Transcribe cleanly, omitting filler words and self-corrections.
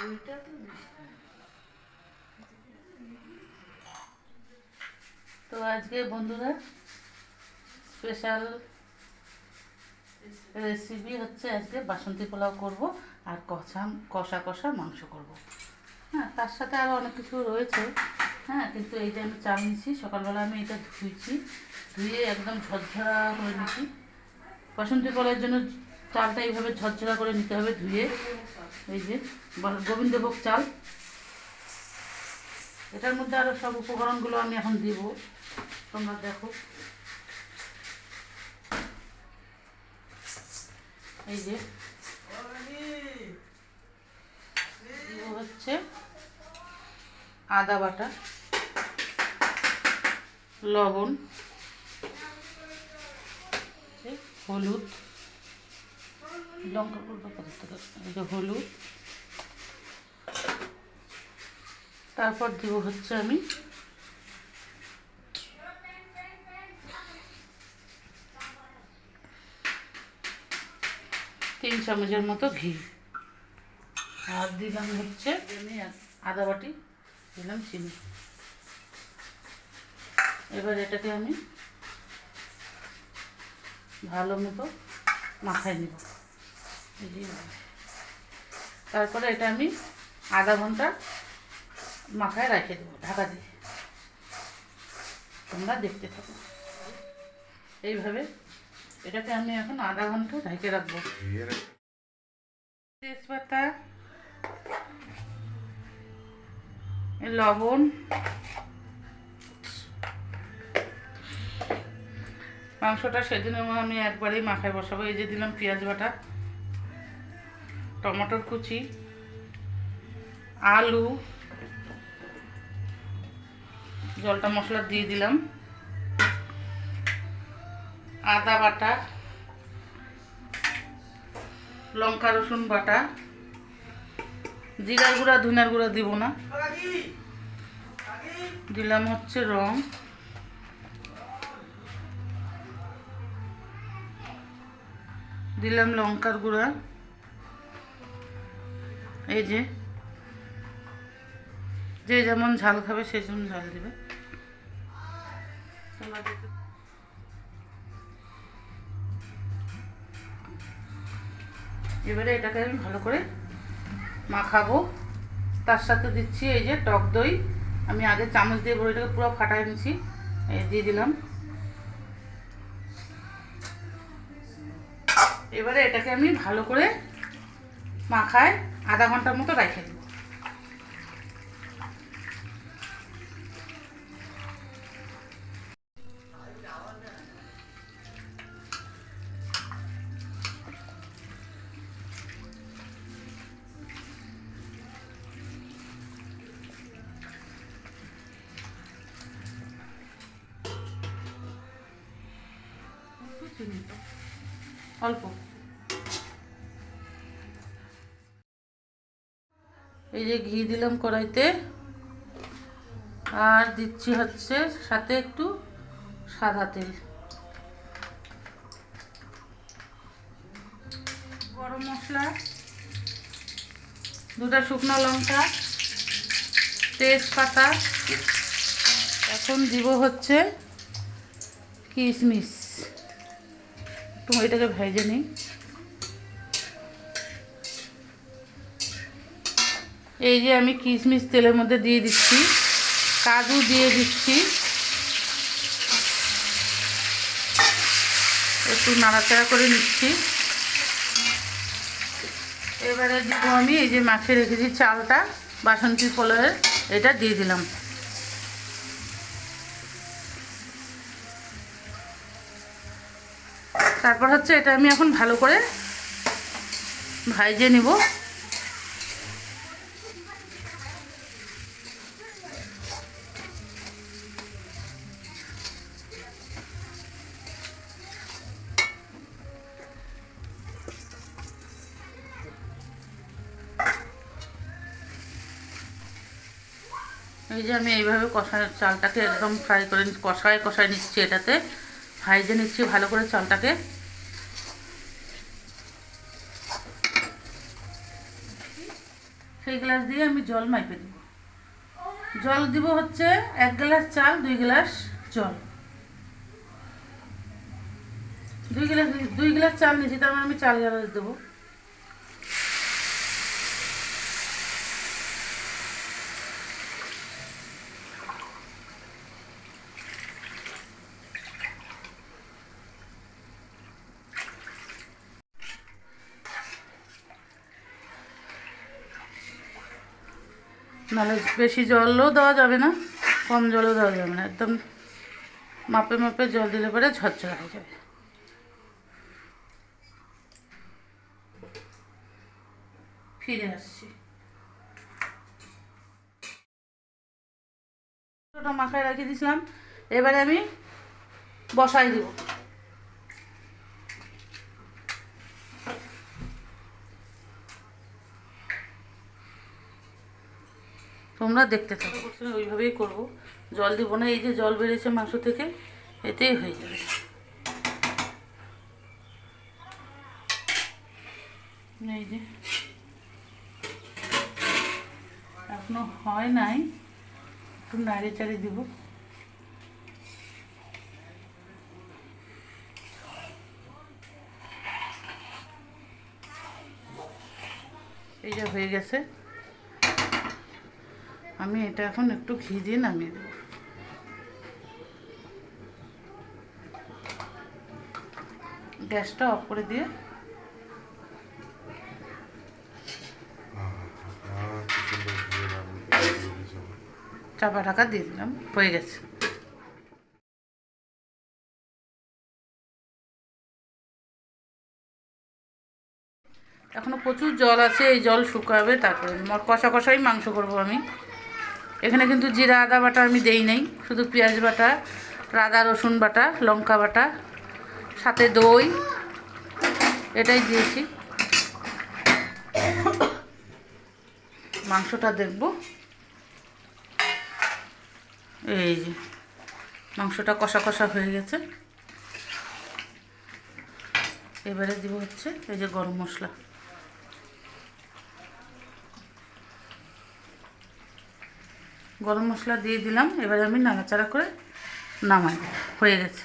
তো আজকে বন্ধুরা স্পেশাল রেসিপি হচ্ছে, আজকে বাসন্তী পোলাও করব আর কষা কষা মাংস করব। হ্যাঁ, তার সাথে আরও অনেক কিছু রয়েছে। হ্যাঁ, কিন্তু এই যে আমি চাল নিচ্ছি, সকালবেলা আমি এটা ধুয়ে একদম ঝরঝরা করে নিচ্ছি। বাসন্তী পোলাওর জন্য চালটা এইভাবে ঝরঝরা করে নিতে হবে ধুয়ে। এই যে গোবিন্দভোগ চাল, এটার মধ্যে আরও সব উপকরণগুলো আমি এখন দিব, তোমরা দেখো। এই যে হচ্ছে আদা বাটা, লবণ, হলুদ, লঙ্কা হলুদ, তারপর দিব হচ্ছে আমি তিন চামচের মতো ঘি, আর দিলাম হচ্ছে আদা বাটি, দিলাম চিনি। এবার এটাকে আমি ভালো মতো মাখায় নিব। তারপরে এটা আমি আধা ঘন্টা মাখায় রেখে দেবো ঢাকা দিয়ে। তোমরা দেখতে থাকো। এইভাবে এটাকে আমি এখন আধা ঘন্টা ঢেকে রাখবো। তেজপাতা, লবণ, মাংসটা সেদিনও আমি একবারেই মাখায় বসাবো। এই যে দিলাম পেঁয়াজ বাটা, টমেটোর কুচি, আলু, জলটা মশলা দিয়ে দিলাম, আদা বাটা, লঙ্কা রসুন বাটা, জিরার গুঁড়া ধনিয়ার গুঁড়া দিব না, দিলাম হচ্ছে রং, দিলাম লঙ্কার গুঁড়া, এই যে যে যেমন ঝাল খাবে সে যেমন ঝাল দেবে। এবারে এটাকে আমি ভালো করে মাখাবো। তার সাথে দিচ্ছি এই যে টক দই, আমি আগে চামচ দিয়ে এটাকে পুরো ফাটাই নিচ্ছি, দিয়ে দিলাম। এবারে এটাকে আমি ভালো করে মাখায় আধা ঘন্টার মতো রেখে দেবো। অল্প এই যে ঘি দিলাম কড়াইতে, আর দিচ্ছি হচ্ছে সাথে একটু সাদা তেল, গরম মশলা, দুটা শুকনো লঙ্কা, তেজপাতা, এখন দিব হচ্ছে কিশমিশ। একটু এটাকে ভেজে নিই। এই যে আমি কিশমিশ তেলের মধ্যে দিয়ে দিচ্ছি, কাজু দিয়ে দিচ্ছি, একটু নাড়াচাড়া করে নিচ্ছি। এবারে দিব আমি এই যে মাখিয়ে রেখেছি চালটা, বাসন্তী পোলাওয়ের, এটা দিয়ে দিলাম। তারপর হচ্ছে এটা আমি এখন ভালো করে ভাজে নিব। এই যে আমি এইভাবে চালটাকে একদম ফ্রাই করে কষায় নিচ্ছি, এটাতে ভাজে নিচ্ছি ভালো করে চালটাকে। সেই গ্লাস দিয়ে আমি জল মাইপে দেব। জল দিব হচ্ছে 1 গ্লাস চাল 2 গ্লাস জল। 2 গ্লাস চাল নিয়েছি, তার মানে আমি 4 গ্লাস দেবো। নাহলে বেশি জলও দেওয়া যাবে না, কম জলও দেওয়া যাবে না, একদম মাপে মাপে জল দিলে পরে ঝরঝরা হয়ে যাবে। ফিরে আসছি। ওটা মাখায় রাখিয়ে দিয়েছিলাম, এবারে আমি বসাই দেব। তোমরা দেখতে থাকো, ওইভাবেই করবো, জল দিব না। এই যে জল বেরিয়েছে মাংস থেকে, এতেই হয়ে যাবে। এই যে এখনো হয় নাই, একটু নাড়ি চাড়ি দিব। এই যে হয়ে গেছে, আমি এটা এখন একটু ঘি দিয়ে নামিয়ে দেব। গ্যাসটা অফ করে দিয়ে চাপা ঢাকা দিয়ে দিলাম, হয়ে গেছে। এখনো প্রচুর জল আছে, এই জল শুকাবে, তারপরে কষা কষাই মাংস করব আমি। এখানে কিন্তু জিরা আদা বাটা আমি দেই নাই, শুধু পেঁয়াজ বাটা, আদা রসুন বাটা, লঙ্কা বাটা, সাথে দই, এটাই দিয়েছি। মাংসটা দেখব। এই যে মাংসটা কষা কষা হয়ে গেছে। এবারে দিব হচ্ছে এই যে গরম মশলা। গরম মশলা দিয়ে দিলাম, এবারে আমি নাড়াচাড়া করে নামাই, হয়ে গেছে।